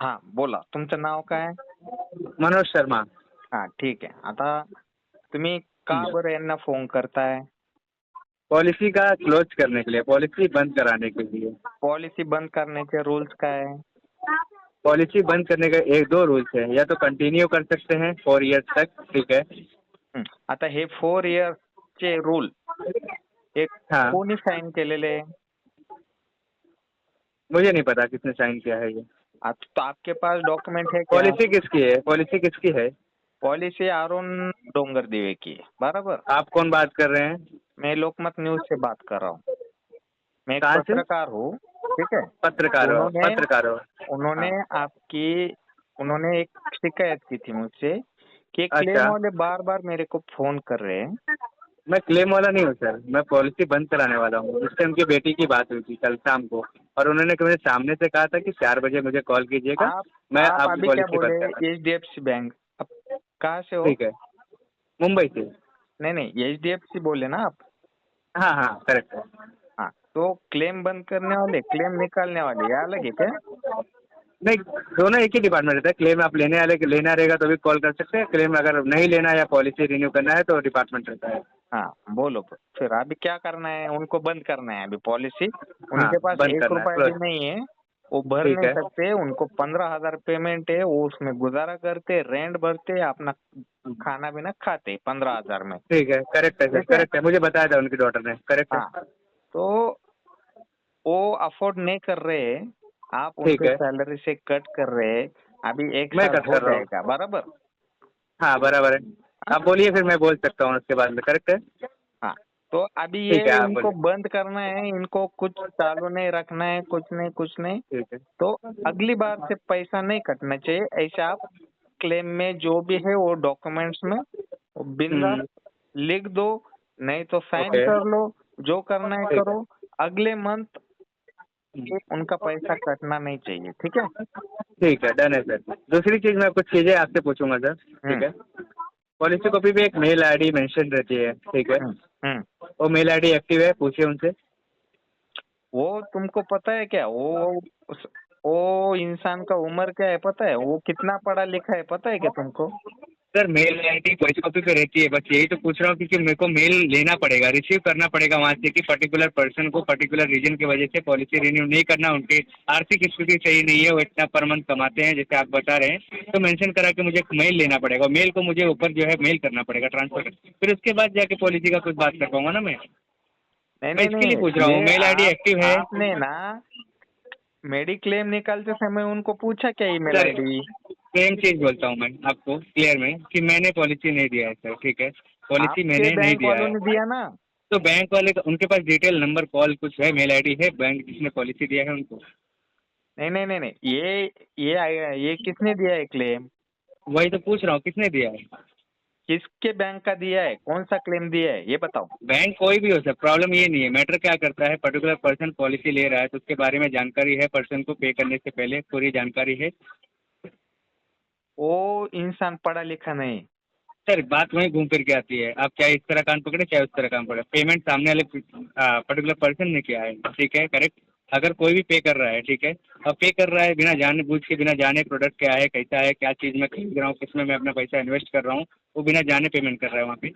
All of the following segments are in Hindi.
हां, बोला. तुमचं नाव काय? मनोज शर्मा. हां, ठीक आहे. आता तुम्ही का बरं यांना फोन करताय? पॉलिसी का क्लोज करने के लिए, पॉलिसी बंद कराने के लिए। पॉलिसी बंद करण्याचे रूल्स काय आहे? पॉलिसी बंद करने का एक दो रूल्स है, या तो कंटिन्यू कर सकते हैं 4 इयर्स तक, ठीक है। हं. आता हे 4 इयर्सचे रूल हे हाँ, कोणी साइन केलेले आहे? मुझे नहीं पता किसने साइन किया है ये। तो आपके पास डॉक्यूमेंट है क्या? पॉलिसी किसकी है, पॉलिसी किसकी है? पॉलिसी अरुण डोंगरदिवे की है, बराबर? आप कौन बात कर रहे हैं? मैं लोकमत न्यूज से बात कर रहा हूँ. मैं एक कहाँ से? पत्रकार हूँ, ठीक है? पत्रकार हो, उन्होंने पत्रकार हो। उन्होंने हाँ। आपकी उन्होंने एक शिकायत की थी मुझसे कि क्लेम अच्छा, वाले बार बार मेरे को फोन कर रहे हैं. मैं क्लेम वाला नहीं हूँ सर, मैं पॉलिसी बंद कराने वाला हूँ। उससे उनकी बेटी की बात हुई थी कल शाम को, और उन्होंने मुझे सामने से कहा था कि 4 बजे मुझे कॉल कीजिएगा, आप मैं आप आपकी अभी क्या पॉलिसी बोले? बंद करा। HDFC bank. आप कहाँ से हो? ठीक है, मुंबई से। नहीं नहीं, एचडीएफसी बोले ना आप? हाँ हाँ, करेक्ट है। हाँ, तो क्लेम बंद करने वाले, क्लेम निकालने वाले, ये अलग है क्या? नहीं, दोनों एक ही डिपार्टमेंट रहता है। क्लेम आप लेना रहेगा तो भी कॉल कर सकते हैं, क्लेम अगर नहीं लेना या पॉलिसी रिन्यू करना है तो डिपार्टमेंट रहता है। हाँ, बोलो फिर अभी क्या करना है? उनको बंद करना है अभी पॉलिसी. हाँ, उनके पास बंद एक करना है, रुपया भी क्लोज। नहीं है. वो भर ठीक नहीं है। सकते. उनको 15,000 पेमेंट है. वो उसमें गुजारा करते, रेंट भरते, अपना खाना पीना खाते 15,000 में. ठीक है, करेक्ट है सर, ठीक है. करेक्ट है, मुझे बताया था उनकी डॉटर ने, करेक्ट है। हाँ, तो वो अफोर्ड नहीं कर रहे. आप ठीक उनके है, सैलरी से कट कर रहे. अभी एक मैं साल कट हो कर रहा हूँ। जाएगा, बराबर? हाँ, बराबर है। हाँ. आप बोलिए, फिर मैं बोल सकता हूँ उसके बाद में, करेक्ट है। हाँ, तो अभी ये ठीक है, आप इनको बोलिए। बंद करना है. इनको कुछ चालू नहीं रखना है, कुछ नहीं कुछ नहीं. ठीक है। तो अगली बार से पैसा नहीं कटना चाहिए. ऐसा आप क्लेम में जो भी है वो डॉक्यूमेंट्स में वो बिंदास हम्म। लिख दो. नहीं तो साइन ओके। कर लो. जो करना है ठीक है। करो. अगले मंथ हम्म। ये उनका पैसा कटना नहीं चाहिए. ठीक है? ठीक है, डन है सर। दूसरी चीज, मैं कुछ चीजें आपसे पूछूंगा सर, ठीक हम्म. है। पॉलिसी कॉपी पे एक मेल आईडी मेंशन रहती है, ठीक है। हम्म. हम्म. वो मेल आईडी एक्टिव है, पूछिए उनसे। वो तुमको पता है क्या? वो इंसान का उम्र क्या है पता है? वो कितना पढ़ा लिखा है पता है क्या तुमको? Sir, mail ID policy copy पे रहती है, बस यही तो पूछ रहा हूँ, क्योंकि मेरे को मेल लेना पड़ेगा, रिसीव करना पड़ेगा वहाँ से कि पर्टिकुलर पर्सन को पर्टिकुलर रीजन की वजह से पॉलिसी रिन्यू नहीं करना, उनकी आर्थिक स्थिति सही नहीं है, वो इतना पर मंथ कमाते हैं जैसे आप बता रहे हैं, तो मेंशन करा के मुझे मेल लेना पड़ेगा, मेल को मुझे ऊपर जो है मेल करना पड़ेगा, ट्रांसफर, फिर उसके बाद जाके पॉलिसी का कुछ बात कर पाऊंगा ना नहीं मैं नहीं इसके लिए पूछ नहीं, रहा हूँ, ये मेल आईडी एक्टिव है। आपने ना मेडिक्लेम निकालते समय उनको पूछा क्या ईमेल सर, आईडी? सेम चीज बोलता हूँ मैं आपको क्लियर में कि मैंने पॉलिसी नहीं दिया है सर, ठीक है, पॉलिसी आपके मैंने नहीं बैंक दिया वालों है। ने दिया ना? तो बैंक वाले का उनके पास डिटेल नंबर कॉल कुछ है, मेल आईडी है, बैंक जिसने पॉलिसी दिया है उनको। नहीं नहीं नहीं नहीं, ये किसने दिया है क्लेम? वही तो पूछ रहा हूँ, किसने दिया है। किसके बैंक का दिया है? कौन सा क्लेम दिया है ये बताओ. बैंक कोई भी हो सर, प्रॉब्लम ये नहीं है, मैटर क्या करता है, पर्टिकुलर पर्सन पॉलिसी ले रहा है तो उसके बारे में जानकारी है, पर्सन को पे करने से पहले पूरी जानकारी है। वो इंसान पढ़ा लिखा नहीं. सर, बात वहीं घूम फिर के आती है, आप चाहे इस तरह कान पकड़े चाहे उस तरह कान पकड़े, पेमेंट सामने वाले पर्टिकुलर पर्सन ने किया है, ठीक है, करेक्ट। अगर कोई भी पे कर रहा है, ठीक है, और पे कर रहा है बिना जाने बूझ के, बिना जाने प्रोडक्ट क्या है, कैसा है, क्या चीज़ मैं खरीद रहा हूँ, किसमें मैं अपना पैसा इन्वेस्ट कर रहा हूँ, वो बिना जाने पेमेंट कर रहा है वहाँ पे।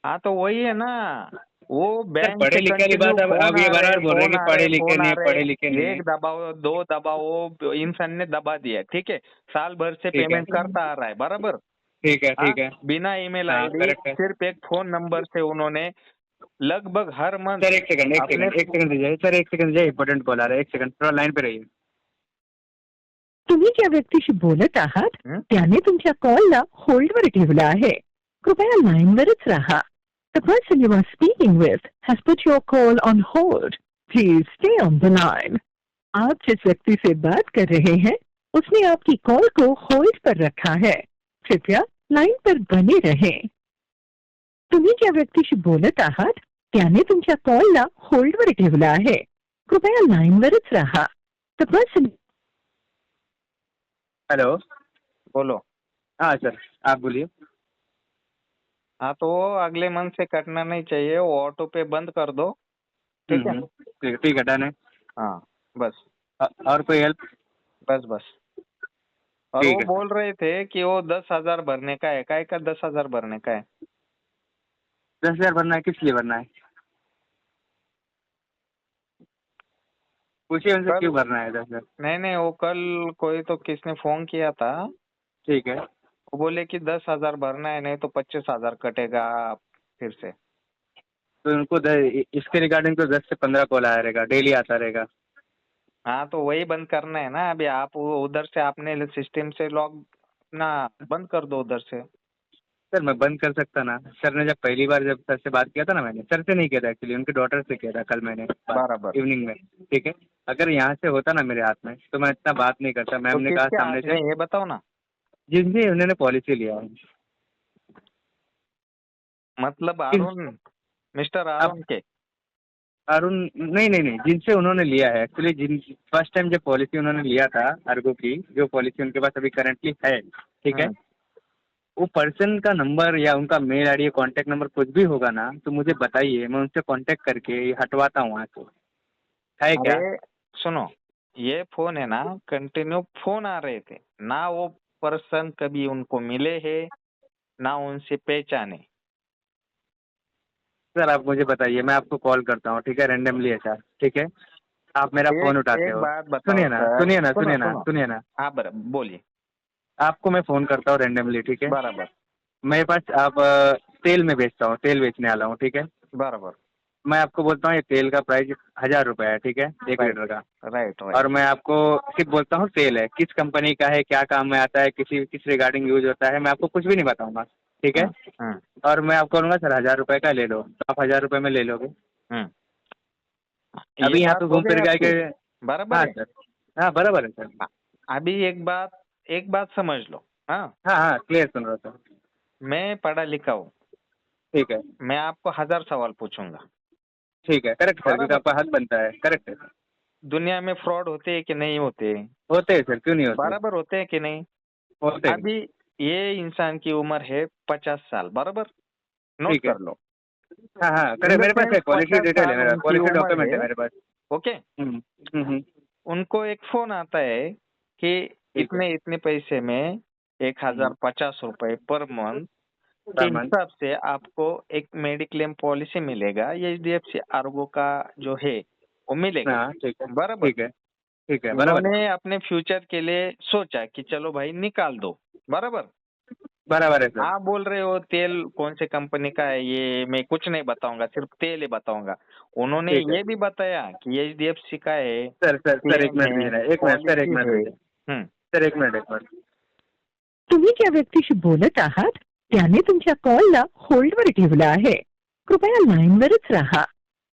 हाँ, तो वही है ना. वो सर, बैंक पढ़े से लिखे वाली कंटिन्यू बात, अब ये बार बार बोल रहे हैं कि पढ़े लिखे फोन नहीं आ है, रहे. पढ़े लिखे नहीं है। एक दबाव, दो दबाव, वो इंसान ने दबा दिया. ठीक है? साल भर से ठीक है, पेमेंट करता आ रहा है, बराबर? ठीक है, हाँ, ठीक है। बिना ईमेल हाँ, आईडी, करेक्ट है। सिर्फ एक फोन नंबर से उन्होंने लगभग हर मंथ सर, एक सेकंड, एक अपने. सेकंड, एक सेकंड दीजिए सर, एक सेकंड दीजिए, इंपॉर्टंट कॉल आ रहा है, एक सेकंड, थोड़ा लाइन पे रहिए। तुम्ही ज्या व्यक्तीशी बोलत आहात हं? त्याने तुमच्या कॉलला होल्डवर ठेवला आहे. कृपया लाईनवरच राहा. The person you are speaking with has put your call on hold. Please stay on the line. आप जिस व्यक्ति से बात कर रहे हैं उसने आपकी कॉल को होल्ड पर रखा है. कृपया लाइन पर बने रहें. तुम्ही ज्या व्यक्तीशी बोलत आहात त्याने तुमच्या कॉलला होल्डवर ठेवला आहे. कृपया लाईनवरच राहा. The person hello. बोलो. हाँ सर, आप बोलिए। हाँ, तो अगले मंथ से कटना नहीं चाहिए. वो ऑटो पे बंद कर दो. ठीक है? ठीक है, ठीक है, डन है। हाँ, बस. और कोई हेल्प? बस बस। और ठीक वो है बोल सर। रहे थे कि वो 10,000 भरने का है, काय का 10,000 भरने का है? 10,000 भरना है, किस लिए भरना है? पूछिए उनसे कल क्यों भरना है 10,000। नहीं नहीं, वो कल कोई तो किसने फोन किया था, ठीक है। वो बोले कि 10,000 भरना है, नहीं तो 25,000 कटेगा फिर से। तो उनको इसके रिगार्डिंग तो 10 से 15 कॉल आया रहेगा, डेली आता रहेगा। हाँ तो वही बंद करना है ना अभी। आप उधर से आपने सिस्टम से लॉग ना बंद कर दो उधर से। सर मैं बंद कर सकता ना, सर ने जब पहली बार जब सर से बात किया था ना, मैंने सर से नहीं किया था एक्चुअली, उनके डॉटर से किया था कल मैंने बात बराबर। इवनिंग में। ठीक है। अगर यहाँ से होता ना मेरे हाथ में तो मैं इतना बात नहीं करता, तो मैम ने कहा किसके सामने हाथ में से। ये बताओ ना। जिनसे उन्होंने पॉलिसी लिया है। मतलब किन अरुण, मिस्टर अब अरुण के? अरुण, नहीं नहीं नहीं, जिनसे उन्होंने लिया है एक्चुअली, जिन फर्स्ट टाइम जब पॉलिसी उन्होंने लिया था अर्गो की, जो पॉलिसी उनके पास अभी करंटली है, ठीक है, हम्म। वो पर्सन का नंबर या उनका मेल आईडी या कॉन्टैक्ट नंबर कुछ भी होगा ना तो मुझे बताइए, मैं उनसे कॉन्टैक्ट करके ये हटवाता हूँ वहाँ से। है क्या? अरे सुनो, ये फोन है ना, कंटिन्यू फोन आ रहे थे ना, वो पर्सन कभी उनको मिले हैं ना उनसे पहचाने। सर आप मुझे बताइए, मैं आपको कॉल करता हूँ, ठीक है, रैंडमली ऐसा, ठीक है, आप मेरा फ़ोन एक उठाते एक हो। बात बताओ सुनिए ना सर, सुनिए ना सुनो सुनिए ना सुनो। सुनिए ना, हाँ बोलिए। आपको मैं फ़ोन करता हूँ रैंडमली, ठीक है, बराबर मेरे पास आप तेल में बेचता हूँ, तेल बेचने वाला हूँ, ठीक है, बराबर। मैं आपको बोलता हूँ ये तेल का प्राइस 1,000 रुपये है, ठीक है, 1 लीटर राइट का। राइट और राइट। मैं आपको सिर्फ बोलता हूँ तेल है, किस कंपनी का है, क्या काम में आता है, किस रिगार्डिंग यूज होता है, मैं आपको कुछ भी नहीं बताऊंगा, ठीक है। हम्म हम्म और मैं आपको बोलूँगा सर 1,000 रुपये का ले लो, तो आप 1,000 रुपये में ले लोगे? हम्म। ये अभी यहाँ बात पे हो घूम गई फिर के आपकी, आके। बराबर हाँ है। सर। हाँ बराबर है सर। अ- अभी एक बात समझ लो। हाँ, हाँ हाँ क्लियर सुन रहा था। मैं पढ़ा लिखा हूँ, ठीक है। मैं आपको 1,000 सवाल पूछूंगा। ठीक है, करेक्ट सर, क्योंकि बराबर। आपका हक बनता है, करेक्ट है सर। दुनिया में फ्रॉड होते हैं कि नहीं होते? होते हैं सर, क्यों नहीं होते? बराबर होते हैं कि नहीं? होते हैं। अभी ये इंसान की उम्र है 50 साल, बराबर? नोट ठीक है। कर लो। हाँ हाँ करे, इन द मेरे पास सेंस है, पॉलिसी 50 डिटेल है, साल मेरा उनकी पॉलिसी उम्र डॉक्यूमेंट है है। मेरे पास। ओके। हम्म हम्म। उनको एक फोन आता है कि ठीक है। इतने इतने पैसे में 1,050 रुपए पर मंथ के पर मंथ। हिसाब से आपको एक मेडिक्लेम पॉलिसी मिलेगा, एचडीएफसी आर्गो का जो है वो मिलेगा। हाँ ठीक है बराबर। ठीक है ठीक है, बराबर है। उन्होंने अपने फ्यूचर के लिए सोचा कि चलो भाई निकाल दो। बराबर। बराबर है सर। आप बोल रहे हो तेल कौन से कंपनी का है, ये मैं कुछ नहीं बताऊंगा, सिर्फ तेल ही बताऊंगा। उन्होंने ठीक है। ये भी बताया कि एचडीएफसी का है, सर सर सर, एक क्लेम मिनट है, दीजिए ना, एक मिनट सर, एक पॉलिसी मिनट है। दीजिए। सर एक मिनट, एक मिनट। तुम्ही ज्या व्यक्तीशी बोलत आहात त्याने तुमच्या कॉलला होल्डवर ठेवला आहे. कृपया लाईनवरच राहा.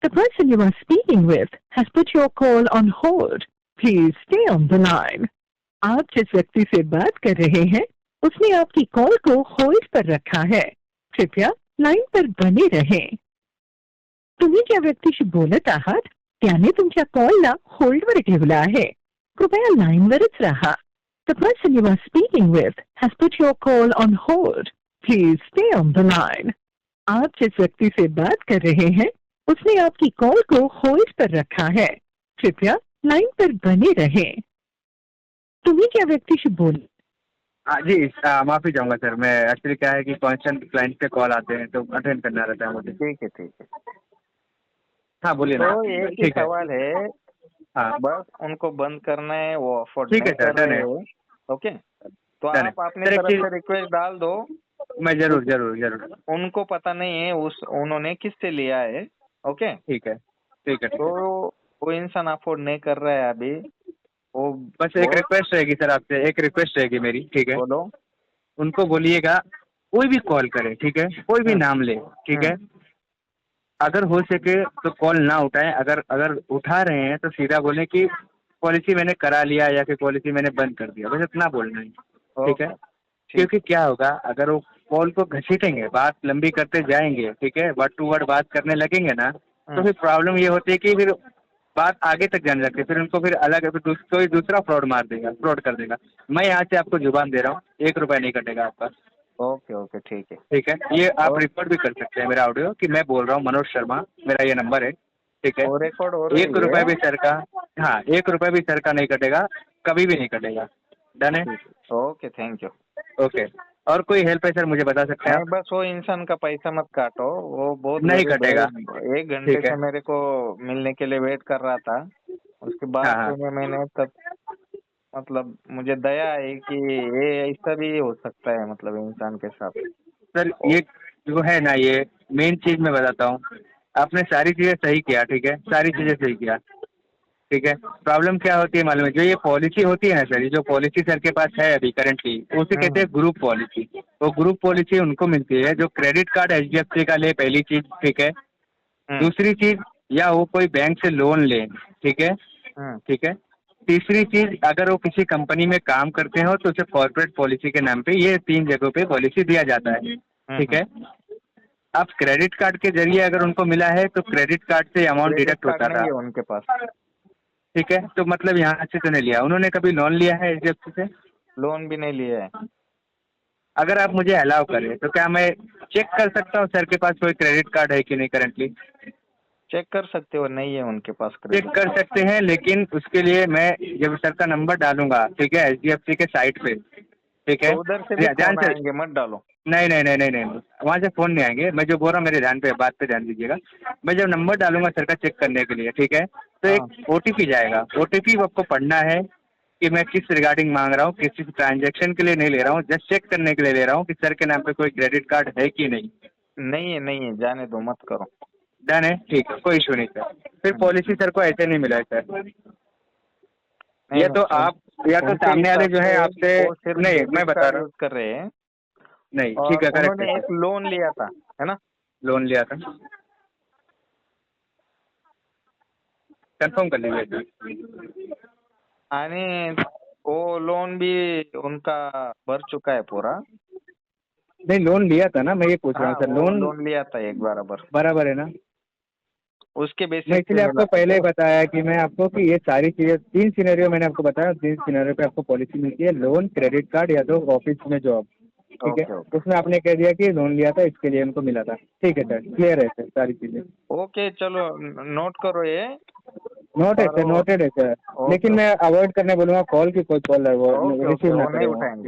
The person you are speaking with has put your call on hold. Please stay on the line. आप जिस व्यक्ति से बात कर रहे हैं उसने आपकी कॉल को होल्ड पर रखा है. कृपया लाइन पर बने रहें. तुम्ही ज्या व्यक्तीशी बोलत आहात त्याने तुमच्या कॉलला होल्डवर ठेवला आहे. कृपया लाईनवरच राहा. The person you are speaking with has put your call on hold. Please stay on the line. आप जिस व्यक्ति से बात कर रहे हैं उसने आपकी कॉल को होल्ड पर रखा है. कृपया लाइन पर बने रहें. तुम्ही ज्या व्यक्तीशी बोल हाँ जी, माफ़ी चाहूँगा सर, मैं एक्चुअली क्या है कि कॉन्स्टेंट क्लाइंट के कॉल आते हैं तो अटेंड करना रहता है मुझे। ठीक है ठीक है। हाँ बोलिए तो ना। एक ही ठीक है। सवाल है, हाँ बस उनको बंद करना है, वो अफोर्ड ठीक है नहीं सर, कर डन रहे है। हैं। ओके। तो डन है आप अपनी सर, एक तरफ चीज़ से रिक्वेस्ट डाल दो। मैं ज़रूर क्योंकि ज़रूर ज़रूर। उनको पता नहीं है उस उन्होंने किससे लिया है। ओके। ठीक है ठीक है ठीक तो है। वो इंसान अफोर्ड नहीं कर रहा है अभी। वो बस एक बहुत। रिक्वेस्ट रहेगी सर आपसे, एक रिक्वेस्ट रहेगी मेरी, ठीक है, बोलो। उनको बोलिएगा कोई भी कॉल करे, ठीक है, कोई भी हम्म नाम ले, ठीक हम्म है, अगर हो सके तो कॉल ना उठाएं, अगर अगर उठा रहे हैं तो सीधा बोलें कि पॉलिसी मैंने करा लिया या फिर पॉलिसी मैंने बंद कर दिया, बस इतना बोलना है, ठीक है। ओके। ठीक क्योंकि है। क्या होगा, अगर वो कॉल को घसीटेंगे, बात लंबी करते जाएंगे, ठीक है, वर्ड टू वर्ड बात करने लगेंगे ना, तो हम्म फिर प्रॉब्लम ये होती है कि फिर बात आगे तक जाने लगती है, फिर उनको फिर अलग फिर कोई दूसरा फ्रॉड मार देगा, फ्रॉड कर देगा। मैं यहाँ से आपको जुबान दे रहा हूँ, 1 रुपया नहीं कटेगा आपका, ओके ओके ठीक है। ठीक है। ये आप और रिकॉर्ड भी कर सकते हैं मेरा ऑडियो कि मैं बोल रहा हूँ मनोज शर्मा, मेरा ये नंबर है, ठीक है। वो रिकॉर्ड हो एक रही रुपये है। भी सर का, हाँ 1 रुपया भी सर का नहीं कटेगा, कभी भी नहीं कटेगा। डन है? Okay, thank you. ओके। और कोई हेल्प है सर, मुझे बता सकते हैं नहीं, आप? बस वो इंसान का पैसा मत काटो, वो बहुत नहीं गरीब कटेगा। है। 1 घंटे ठीक है। से मेरे को मिलने के लिए वेट कर रहा था। उसकी हाँ बात हाँ सुनी मैंने, तब मतलब मुझे दया आई कि ये ऐसा भी हो सकता है, मतलब इंसान के साथ। सर, ओ, ये जो है ना, ये मेन चीज मैं बताता हूँ। आपने सारी चीजें सही किया, ठीक है, सारी चीजें सही किया, ठीक है। प्रॉब्लम क्या होती है मालूम है? जो ये पॉलिसी होती है ना सर, ये जो पॉलिसी सर के पास है अभी करंटली, उसे कहते हम्म, हैं ग्रुप पॉलिसी। वो ग्रुप पॉलिसी उनको मिलती है जो क्रेडिट कार्ड HDFC का ले, पहली चीज, ठीक है। हम्म, दूसरी चीज, या वो कोई बैंक से लोन ले, ठीक है, हम्म, ठीक है। तीसरी चीज, अगर वो किसी कंपनी में काम करते हो तो उसे कॉर्पोरेट पॉलिसी के नाम पे ये 3 जगहों पे पॉलिसी दिया जाता है, ठीक हम्म। है। अब क्रेडिट कार्ड के जरिए अगर उनको मिला है तो क्रेडिट कार्ड से अमाउंट क्रेडिट डिडक्ट कार्ड होता नहीं था, है उनके पास। ठीक है। तो मतलब यहाँ से तो नहीं लिया उन्होंने, कभी लोन लिया है HDFC से? लोन भी नहीं लिया है। अगर आप मुझे अलाउ करें तो क्या मैं चेक कर सकता हूँ सर के पास कोई क्रेडिट कार्ड है कि नहीं करंटली? चेक कर सकते हो, नहीं है उनके पास चेक क्रेडिट कर कार्ड। सकते हैं, लेकिन उसके लिए मैं जब सर का नंबर डालूंगा, ठीक है, HDFC के साइट पे, ठीक है, तो उधर से भी ध्यान फोन से। आएंगे, मत डालो। नहीं नहीं नहीं नहीं नहीं, वहाँ से फोन नहीं आएंगे। मैं जो बोल रहा हूँ मेरे ध्यान पे, बात पे ध्यान दीजिएगा। मैं जब नंबर डालूंगा सर का चेक करने के लिए, ठीक है, तो हाँ, एक OTP जाएगा। OTP आपको पढ़ना है कि मैं किस रिगार्डिंग मांग रहा हूँ, किसी ट्रांजेक्शन के लिए नहीं ले रहा हूँ, जस्ट चेक करने के लिए ले रहा हूँ कि सर के नाम पे कोई क्रेडिट कार्ड है कि नहीं। नहीं है, नहीं है, जाने दो, मत करो। डन है, ठीक है, कोई इशू नहीं सर। फिर हम्म, पॉलिसी सर को ऐसे नहीं मिला है सर। नहीं ये तो नहीं, आप, या तो उनके सामने वाले हिसाब जो है से आपसे, वो सिर्फ नहीं मैं डेबिट बता कार्ड रहा यूज हूँ। कर रहे हैं। नहीं, ठीक और है, करेक्ट है उन्होंने सर। एक लोन लिया था, है ना? लोन लिया था, कंफर्म कर लीजिए सर। आणि वो लोन भी उनका भर चुका है पूरा। नहीं, लोन लिया था ना, मैं ये पूछ रहा हाँ, हूँ सर, वो लोन लोन लिया था एक बराबर, बराबर है ना? उसके मैं बेसिस पे इसलिए मिला आपको था पहले ही पूरा। बताया कि मैं आपको कि ये सारी चीजें, 3 सिनेरियो मैंने आपको बताया, 3 सिनेरियो पे आपको पॉलिसी मिलती है, लोन, क्रेडिट कार्ड, या तो ऑफिस में जॉब, ठीक है। Okay, okay. उसमें आपने कह दिया कि लोन लिया था, इसके लिए उनको मिला था, ठीक है सर, क्लियर है सर सारी चीजें। ओके, चलो, नोट करो ये। नोट है और सर, नोटेड है सर। ओके, लेकिन मैं अवॉइड करने बोलूँगा कॉल की, कोई कॉल ओके, ओके, रिसीव ना वो नहीं करें वो। उठाएंगे।